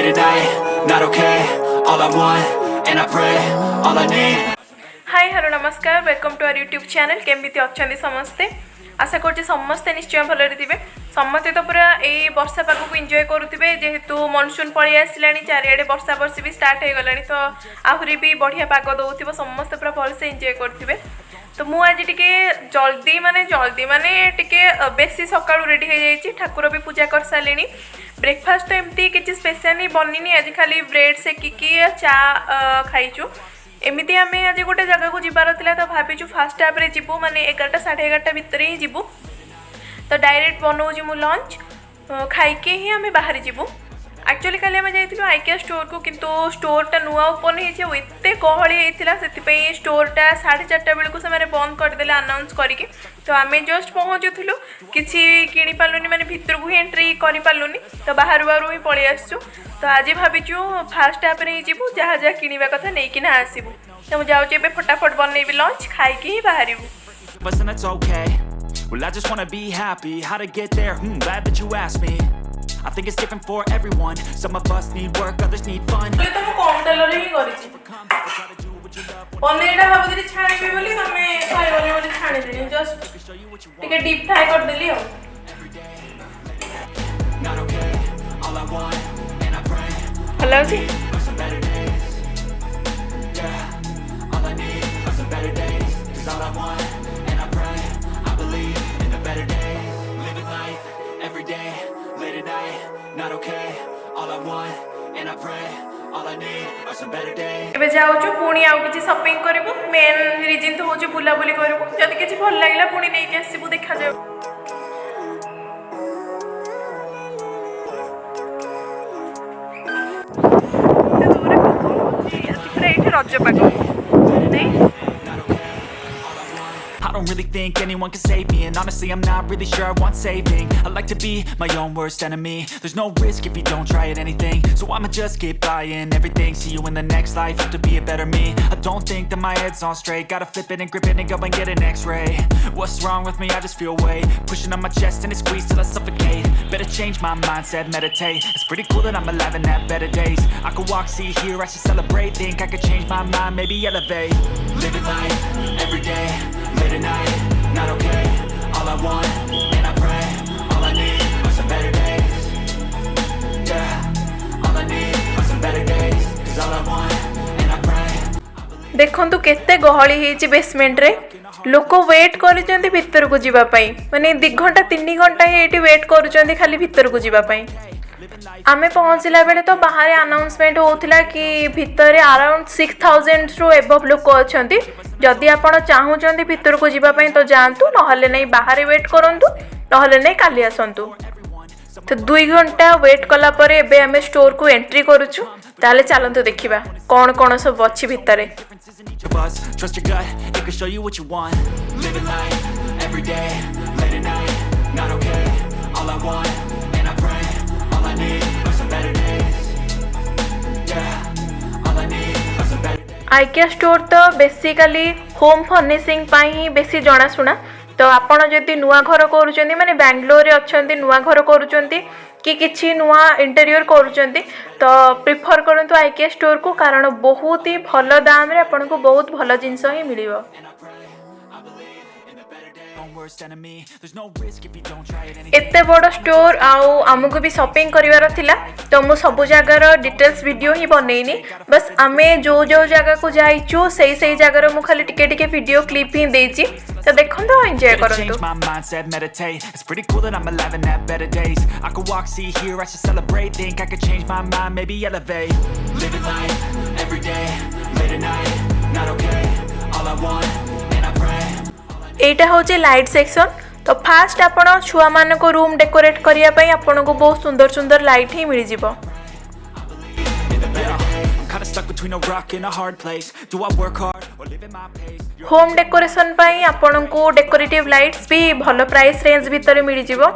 late at night, not okay. All I want, and I pray, all I need. Hi hello नमस्कार welcome to our YouTube channel केमती अच्छा समस्ते आशा कर समस्ते निश्चय भलरे थे समस्ते तो पूरा यही वर्षा पाग को एंजॉय करुवे जेहेतु मनसून पलि आसला चारिड़े वर्षा वर्षी भी स्टार्ट हो गला तो आहरी भी बढ़िया पाग दौर समस्ते पूरा भलसे एंजॉय करुवे तो मु आज टिके जल्दी माने टिके बेसी सकाळु रेडी हो जाइए ठाकुर भी पूजा कर सारे ब्रेकफास्ट तो एमती किसी स्पेशल नहीं बनी आज खाली ब्रेड सेकिकी चा खाइचु एमती आम आज गोटे जगह को जीवार तो भावीचु फास्ट हाफ जीवु माने 11टा 11:30 भितर ही जीवु तो डायरेक्ट बनाऊँ मु लंच खाइके ही आम बाहर जीवु एक्चुअली काली आम जाइलु IKEA स्टोर को किंतु स्टोरटा नुआ ओपन होते गहली होता से स्टोरटा 4:30 बेलू से बंद करदे अनाउंस करके तो आम जस्ट पहुँचुलु किसी किणी पार्लुनि माने भितर को ही एंट्री कर पार्लुनि तो बाहर बाहर ही पलि आसचु तो आज भावीचु फास्ट हाफ रे जीवु जहाँ जहाँ किणवा कथा नहीं कि आसबू तो मुझे जाऊँ ए फटाफट बनइबी लंच खाइके ही बाहर Well, I just wanna be happy. How to get there? Glad that you asked me. I think it's different for everyone. Some of us need work, others need fun. ये तो कम तेल रे ही करिछि पनीर टा भाबुदी छाणीबी बोली तमे खाइबनी बोली छाणी देनी जस्ट टिके डीप फ्राई कर देली हो Not okay. All I want, and I pray. Hello ji For some better days. Yeah. All I need are some better days. 'Cause all I want, and I pray. I believe in the better days. Living life every day, late at night, not okay. All I want, and I pray. All I need are some better days. एबे जाउछु पुणी आउ किछि shopping करबो main reason तो होछु बुला बुली करबो जदि किछि भल लागला पुणी नै के आसीबु देखा जाउ से दूर को एठी रज पागो नै I don't really think anyone can save me. And honestly, I'm not really sure I want saving. I like to be my own worst enemy. There's no risk if you don't try at anything. So I'ma just keep buying everything. See you in the next life, have to be a better me. I don't think that my head's on straight. Gotta flip it and grip it and go and get an x-ray. What's wrong with me? I just feel weight pushing on my chest and it squeezes till I suffocate. Better change my mindset, meditate. It's pretty cool that I'm alive and have better days. I could walk, see, hear, I should celebrate. Think I could change my mind, maybe elevate. Living life every day, late at night, not okay. All I want, and I pray. All I need are some better days. Yeah. All I need are some better days. 'Cause all I want, and I pray. देखंतु केते गहली हेची basement रे लोक wait करिसेंती भीतर को जीवा पई माने 2 घंटा 3 घंटा हेटी वेट करूचंती खाली भीतर को जीवा पई आमे पहुंचला बेले तो बाहर अनाउंसमेंट होउथिला कि भीतर अराउंड 6000 रो एबव लोक अछंती जदि आपण चाहूचंती भीतर को जीवा पई तो जानतु नहले नै बाहर वेट करंतु नहले नै काली आसंतु तो 2 घंटा वेट कला परे एबे आमे स्टोर को एंट्री करूछु ताले चलंतु देखिबा कोन कोन सब अछि भितरे Trust your gut, it can show you what you want. Living life every day, late at night, not okay. All I want, and I pray. All I need are some better days. Yeah, all I need are some better days. IKEA store तो basically home furnishing पाई बेसी जଣା सुना तो आपण जदि नुआ घर करूचंती माने बेंगलोर रे अछंती नुआ घर करूचंती कि किछि नुआ इंटीरियर करूचंती तो प्रिफर करंतु IKEA स्टोर को कारण बहुत ही भल दाम रे आपण को बहुत भल जिंस ही मिलिबो एते बड़ स्टोर आमको भी शॉपिंग करिवार थिला तो मु सब जगार डिटेल्स वीडियो ही बनैनी बस आमे जो जो जगह को जाइचु सही जगार मु खाली टिके टिके वीडियो क्लिप ही देची तो देखो तो एंजॉय करंतु It's pretty cool that I'm alive and have better days. I could walk, see, hear, I should celebrate. Think I could change my mind, maybe elevate. Living life every day, late at night, not okay. All I want, and I pray. एटा होचे light section तो fast आपण छुआ मान को room decorate करिया पई आपण को बहुत सुंदर सुंदर लाइट ही मिल जिवो होम डेकोरेशन पाई आपण को डेकोरेटिव लाइट्स भी भलो प्राइस रेंज भीतर मिल जिवो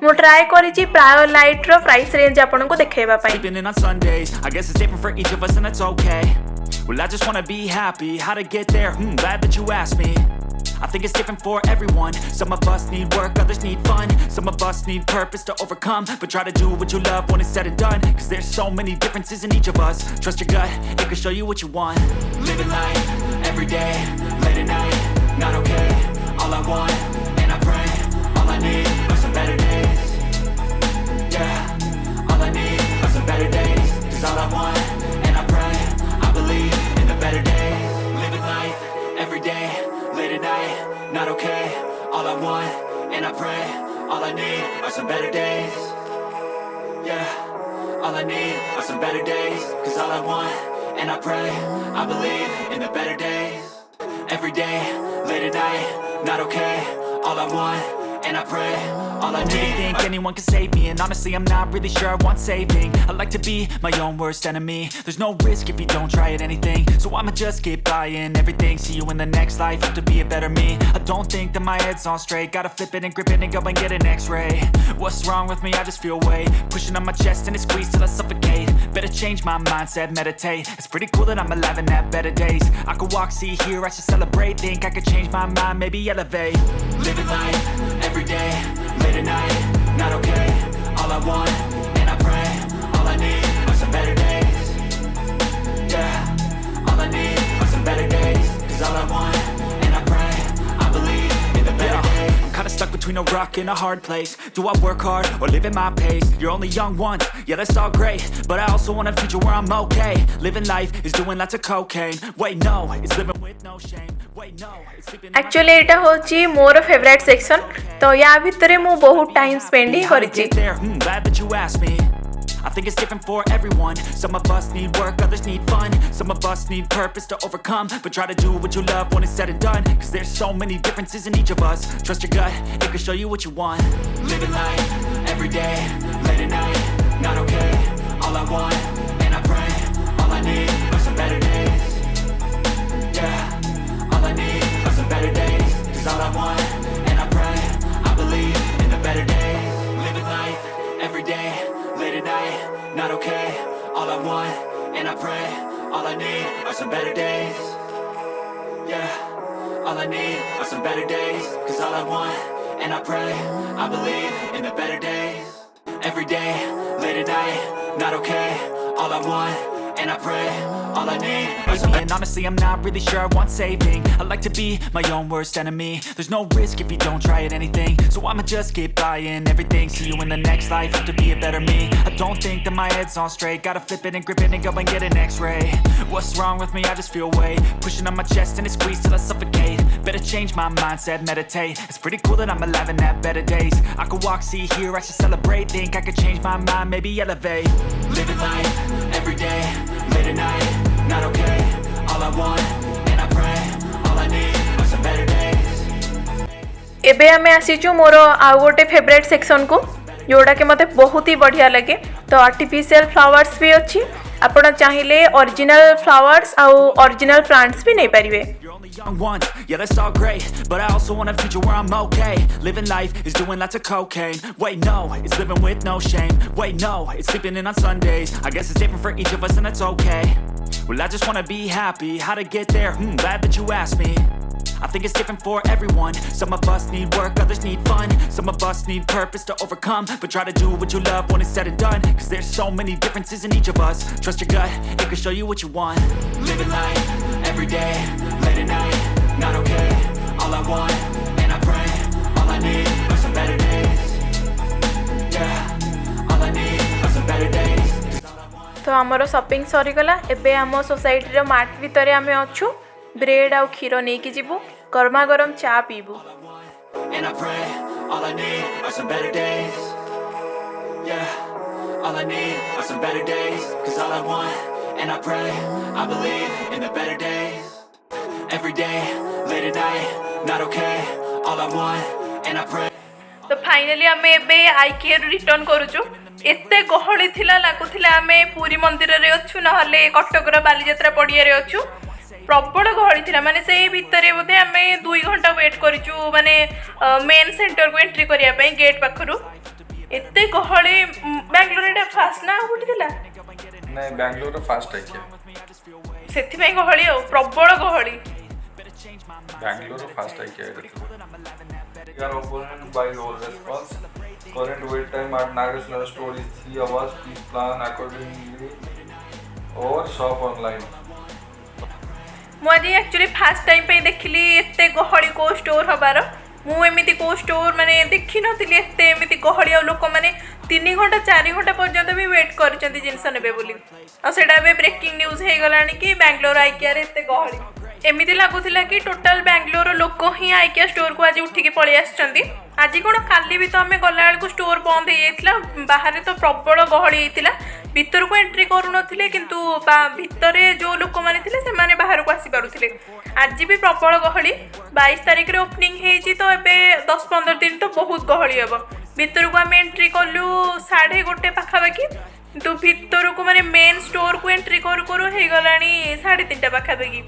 मु ट्राई करिछि प्राय लाइट रो प्राइस रेंज आपण को देखेबा पाई Well, I just wanna be happy. How to get there? Glad that you asked me. I think it's different for everyone. Some of us need work, others need fun. Some of us need purpose to overcome. But try to do what you love when it's said and done. Cause there's so many differences in each of us. Trust your gut, it can show you what you want. Living life, every day, late at night, not okay. All I want, and I pray, all I need are some better days. Yeah, all I need are some better days. Cause all I want, and I pray, I believe in the better days. Living life, every day, late at night, not okay. All I want, and I pray, all I need are some better days. Yeah, all I need are some better days. Cause all I want, and I pray, I believe in the better days. Every day, late at night, not okay. All I want, and I pray, all I need. Do you think anyone can save me? And honestly, I'm not really sure I want saving. I like to be my own worst enemy. There's no risk if you don't try at anything. So I'ma just keep buying everything. See you in the next life, have to be a better me. I don't think that my head's on straight. Gotta flip it and grip it and go and get an x-ray. What's wrong with me? I just feel weight pushing on my chest and it squeezes till I suffocate. Better change my mindset, meditate. It's pretty cool that I'm alive and have better days. I could walk, see, hear, I should celebrate. Think I could change my mind, maybe elevate. Living life, every day, late at night, not okay. All I want, and I pray, all I need are some better days. Yeah, all I need are some better days. Cause all I want, and I pray, I believe in the better days. I'm kinda stuck between a rock and a hard place. Do I work hard or live at my pace? You're only young once, yeah that's all great. But I also want a future where I'm okay. Living life is doing lots of cocaine. Wait no, it's living with no shame. Wait no, it's sleeping. Actually एटा होची मोर favourite section तो या भितरे मु बहुत time spend ही करची. Glad that you asked me. I think it's different for everyone. Some of us need work, others need fun. Some of us need purpose to overcome. But try to do what you love when it's said and done. Cause there's so many differences in each of us. Trust your gut, it can show you what you want. Living life, every day, late at night, not okay. All I want, and I pray, all I need are some better days. Yeah, all I need are some better days. Cause all I want, and I pray, I believe in the better days. Living life, every day, late at night, not okay. All I want, and I pray, all I need are some better days. Yeah, all I need are some better days. Cause all I want, and I pray, I believe in the better days. Every day, late at night, not okay. All I want, and I pray, all I need are some. And honestly, I'm not really sure I want saving. I like to be my own worst enemy. There's no risk if you don't try at anything. So I'ma just keep buying everything. See you in the next life, have to be a better me. I don't think that my head's on straight. Gotta flip it and grip it and go and get an x-ray. What's wrong with me? I just feel weight pushing on my chest and it squeezes till I suffocate. Better change my mindset, meditate. It's pretty cool that I'm alive and have better days. I could walk, see, hear, I should celebrate. Think I could change my mind, maybe elevate. Living life, every day, late at night, not okay. All I want, and I pray, all I need are some better days. एबे आमे आसीचु मोर आउ गोटे favourite section को जोड़ा के मते बहुत ही बढ़िया लगे. तो आर्टिफिशियल फ्लावर्स भी अच्छी. आपण चाहिए ओरिजिनल फ्लावर्स आउ ओरिजिनल प्लांट्स भी नहीं पारिबे. Young ones, yeah that's all great. But I also want a future where I'm okay. Living life is doing lots of cocaine. Wait no, it's living with no shame. Wait no, it's sleeping in on Sundays. I guess it's different for each of us and that's okay. Well I just wanna be happy. How to get there? Glad that you asked me. I think it's different for everyone. Some of us need work, others need fun. Some of us need purpose to overcome. But try to do what you love when it's said and done. Cause there's so many differences in each of us. Trust your gut, it can show you what you want. Living life, every day, late at night, not okay. All I want, and I pray, all I need are some better days. Yeah, all I need are some better days. तो आमर shopping सरीगला. एबे आम society रो mart भितर आमे अच्छु. Bread आउ खीर नहीं कि जीवु. गरमा गरम चा पीबू. And I pray, all I need are some better days. Yeah, all I need are some better days. Cause all I want, and I pray, I believe in the better days. Every day, late at night, not okay. All I want, and I pray. तो finally आमे एबे IKEA रु return करूछु. एते गहली थिला लागुथिला आमे पूरी मंदिर रे अछु नहले कटक रो बालीयात्रा पडिया रे अछु. प्रबल गहली थिला माने से भितरे बोधे आमे 2 घंटा वेट करिछु माने मेन सेंटर को एंट्री करिया पई गेट पाखरु. एते गहली बेंगलोर एटा फास्ट ना होटी थिला नहीं बेंगलोर फास्ट है क्या सेथि पई गहली प्रबल गहली. Bangalore first IKEA. We are opponent by your response. Current wait time at Nagasner store is 3 hours. Please plan accordingly or shop online. मुझे एक्चुअली फास्ट टाइम पे देखली एते गहली को स्टोर हबार मु एमिति को स्टोर माने देखि नथिली एते एमिति गहली आ लोक माने 3 घंटा 4 घंटा पर्यंत भी वेट करचंती जिंस नेबे बोली आ सेडा बे ब्रेकिंग न्यूज हे गलानी कि बैंगलोर आईकिया रे एते गहली एमिति लागुथिला कि टोटल बैंगलोर लोक ही आईकिया स्टोर को आज उठिकी पळि आछंती आज कोन काली भी तो हमें गला को स्टोर बंद हो जाइतिला बाहर तो प्रबल गहली होइतिला भीतर को एंट्री करू नथिले किंतु भीतर जो लोक माने थिले से माने बाहर को आसी पारुथिले आज भी प्रबल गहली 22 तारिख रे ओपनिंग हेची तो एबे 10-15 दिन तो बहुत गहली हबो भीतर को हम एंट्री कलु 1:30 पाखापाखि तो भीतर को माने मेन स्टोर को एंट्री करू करू हे गलानी 3:30 पाखापाखि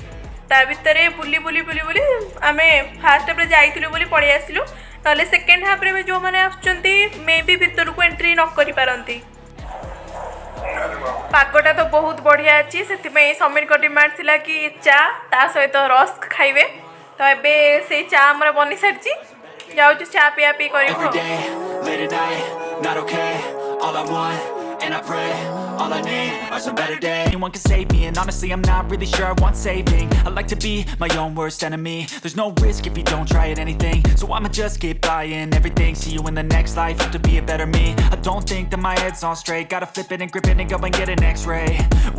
ता भीतर बुली बुली बुली बुली आमे फास्ट पे जाइथिलु बोली पळि आसिलु ताले सेकंड हाफ रे जो माने आछंती मे बी भीतर को एंट्री न करि पारंती पागटा तो बहुत बढ़िया अच्छी से समीर को डिमांड थिला कि चा ता सहित रस्क खाइबे तो एबे से चा हमर बनि सारची जाउ चा पिया P करिवो and I pray, all I need are some better days. Anyone can save me, and honestly I'm not really sure I want saving. I like to be my own worst enemy. There's no risk if you don't try at anything, so I'ma just keep buying everything. See you in the next life, have to be a better me. I don't think that my head's on straight, gotta flip it and grip it and go and get an x-ray.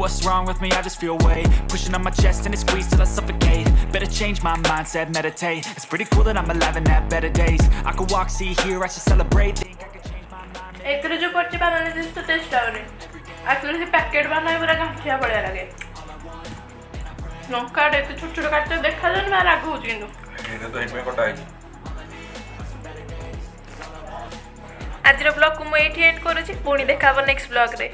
What's wrong with me? I just feel weight pushing on my chest and it squeezes till I suffocate. Better change my mindset, meditate. It's pretty cool that I'm alive and have better days. I could walk, see, hear, I should celebrate. Think I could change my mind. एतरे जो करछि बनाने this तो test आउने actually से packet बनाए पूरा गांठिया पड़े लगे लंका डे तो छोट छोट काट देखा जन मार आगु होछ किंतु एने तो हेमे कटा है आज रो ब्लॉग को मु एठी एंड करूछि पुणी देखाबो नेक्स्ट ब्लॉग रे